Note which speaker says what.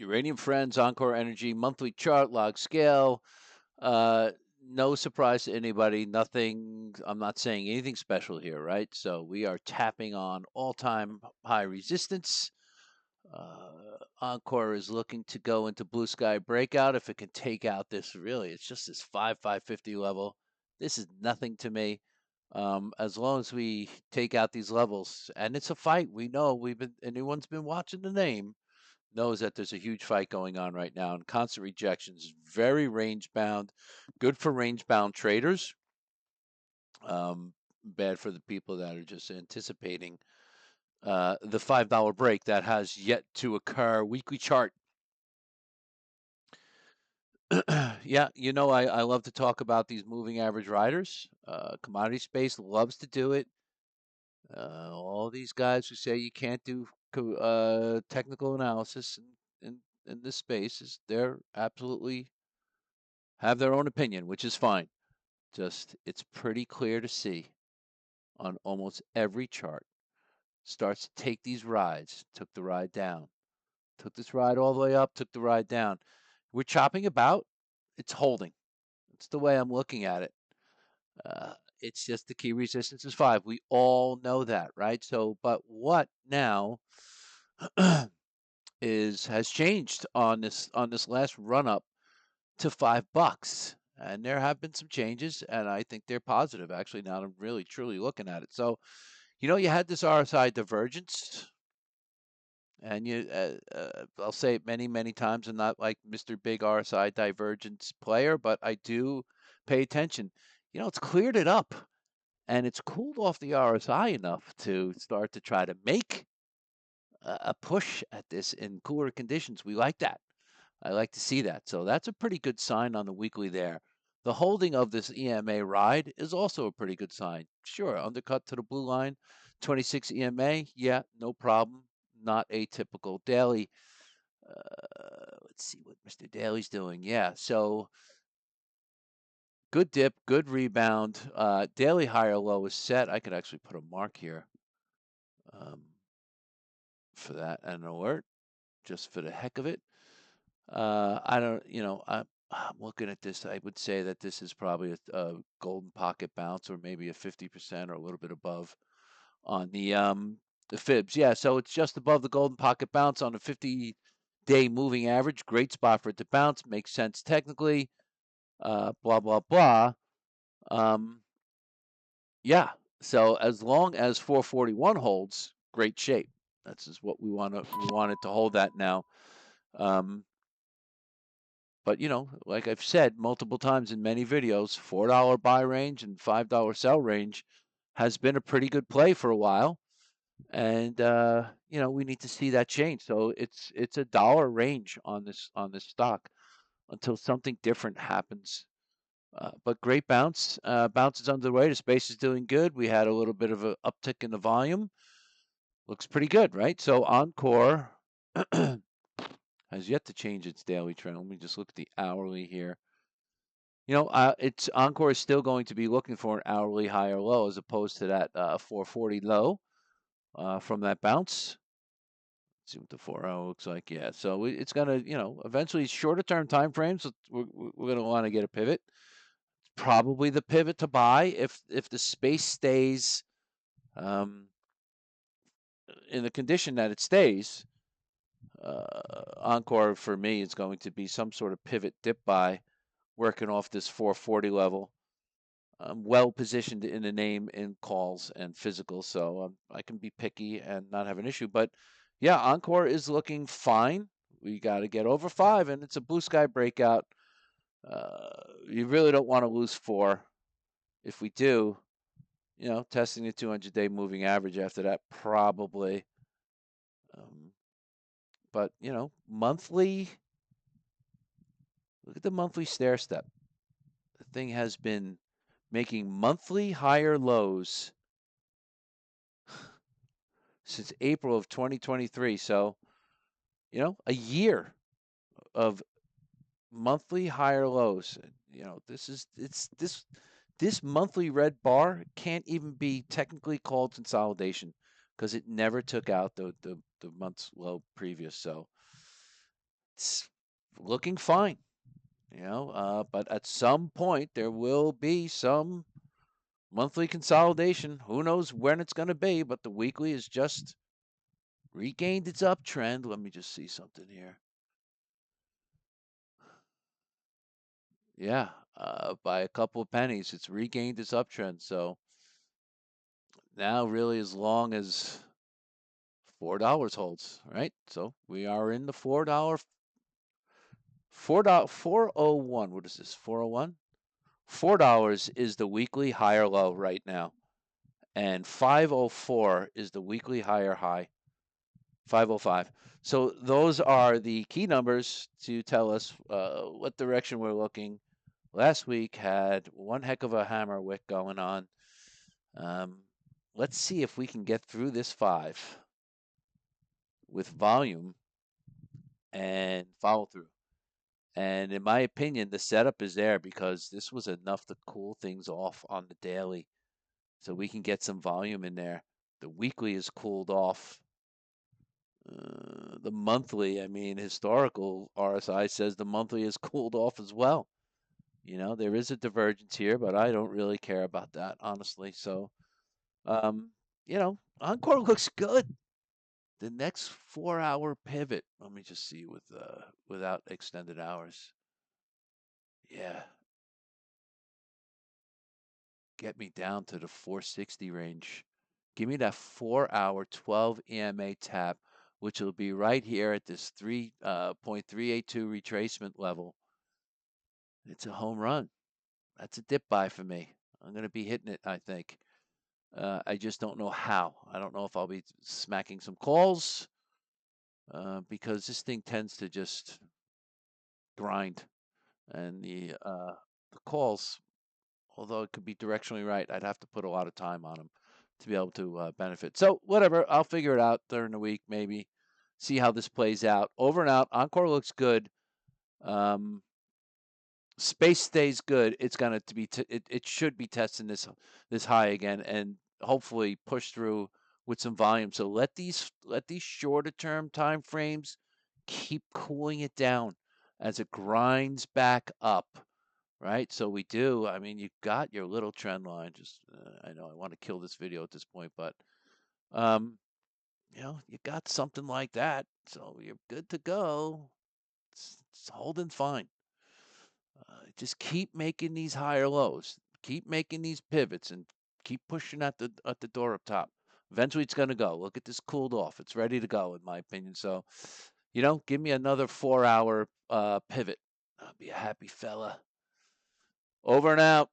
Speaker 1: Uranium Friends, Encore Energy, monthly chart, log scale. Uh, no surprise to anybody. Nothing, I'm not saying anything special here, right? So we are tapping on all-time high resistance. Encore is looking to go into blue sky breakout. If it can take out this, really, it's just this 5,550 level. This is nothing to me. As long as we take out these levels, and it's a fight. We know anyone's been watching the name knows that there's a huge fight going on right now, and constant rejections, very range bound, good for range bound traders, bad for the people that are just anticipating the $5 break that has yet to occur. Weekly chart. Yeah, I love to talk about these moving average riders. Commodity space loves to do it. All these guys who say you can't do technical analysis in this space they're absolutely have their own opinion, which is fine. Just it's pretty clear to see on almost every chart. Starts to take these rides, took the ride down, took this ride all the way up, took the ride down. We're chopping about, it's holding. It's the way I'm looking at it. It's just the key resistance is 5. We all know that, right? So, but what now has changed on this last run up to $5, and there have been some changes, and I think they're positive. Actually, now I'm really truly looking at it. So, you had this RSI divergence, and I'll say it many many times. I'm not like Mr. Big RSI divergence player, but I do pay attention. It's cleared it up, and it's cooled off the RSI enough to start to try to make a push at this in cooler conditions. We like that. I like to see that. So that's a pretty good sign on the weekly there. The holding of this EMA ride is also a pretty good sign. Sure, undercut to the blue line, 26 EMA, yeah, no problem. Not atypical. Daily, let's see what Mr. Daly's doing. Yeah, so good dip, good rebound. Daily higher low is set. I could actually put a mark here um, for that, an alert, just for the heck of it. I don't, I'm looking at this. I would say that this is probably a golden pocket bounce, or maybe a 50% or a little bit above on the fibs. Yeah, so it's just above the golden pocket bounce on a 50-day moving average. Great spot for it to bounce. Makes sense technically. Blah blah blah. Um, yeah. So as long as 441 holds, great shape. That's just what we want to. We want it to hold that now. Um, But like I've said multiple times in many videos, $4 buy range and $5 sell range has been a pretty good play for a while, and we need to see that change. So it's a dollar range on this stock until something different happens. But great bounce. Bounce is underway. The space is doing good. We had a little bit of an uptick in the volume. Looks pretty good, right? So Encore has yet to change its daily trend. Let me just look at the hourly here. It's Encore is still going to be looking for an hourly high or low as opposed to that 440 low from that bounce. Let's see what the 4-hour looks like. Yeah, so it's gonna, eventually shorter term time frames. We're gonna want to get a pivot. Probably the pivot to buy if the space stays um, in the condition that it stays. Encore for me is going to be some sort of pivot dip buy, working off this 440 level. I'm well positioned in the name in calls and physical, so I can be picky and not have an issue. But yeah, Encore is looking fine. We got to get over 5, and it's a blue sky breakout. You really don't want to lose 4. If we do, testing the 200-day moving average after that, probably. But monthly. Look at the monthly stair step. The thing has been making monthly higher lows since April of 2023. So, a year of monthly higher lows. This monthly red bar can't even be technically called consolidation because it never took out the month's low previous. So it's looking fine, but at some point there will be some monthly consolidation. Who knows when it's going to be, but the weekly has just regained its uptrend. Let me just see something here. Yeah, by a couple of pennies, it's regained its uptrend. So now, really, as long as $4 holds, right? So we are in the $4.01. What is this? 401? $4 is the weekly higher low right now, and 504 is the weekly higher high. 505. So those are the key numbers to tell us what direction we're looking. Last week had one heck of a hammer wick going on. Let's see if we can get through this 5 with volume and follow through. And in my opinion, the setup is there because this was enough to cool things off on the daily. So we can get some volume in there. The weekly is cooled off. The monthly, I mean, historical RSI says the monthly is cooled off as well. There is a divergence here, but I don't really care about that, honestly. So, Encore looks good. The next 4-hour pivot, let me just see without extended hours. Yeah, get me down to the 460 range. Give me that 4-hour 12 EMA tap, which will be right here at this 3.382 retracement level. It's a home run. That's a dip buy for me. I'm going to be hitting it, I think. I just don't know how. I don't know if I'll be smacking some calls because this thing tends to just grind. And the calls, although it could be directionally right, I'd have to put a lot of time on them to be able to benefit. So whatever, I'll figure it out during the week, maybe see how this plays out. Over and out. Encore looks good. Space stays good. It's gonna to be. It should be testing this high again, and hopefully push through with some volume. So let these shorter term time frames keep cooling it down as it grinds back up. Right. So we do. I mean, you've got your little trend line. Just I know I want to kill this video at this point, but um, you got something like that, so you're good to go. It's holding fine. Just keep making these higher lows, keep making these pivots, and keep pushing at the door up top. Eventually, it's gonna go. Look at this cooled off. It's ready to go, in my opinion. So, give me another 4-hour pivot. I'll be a happy fella. Over and out.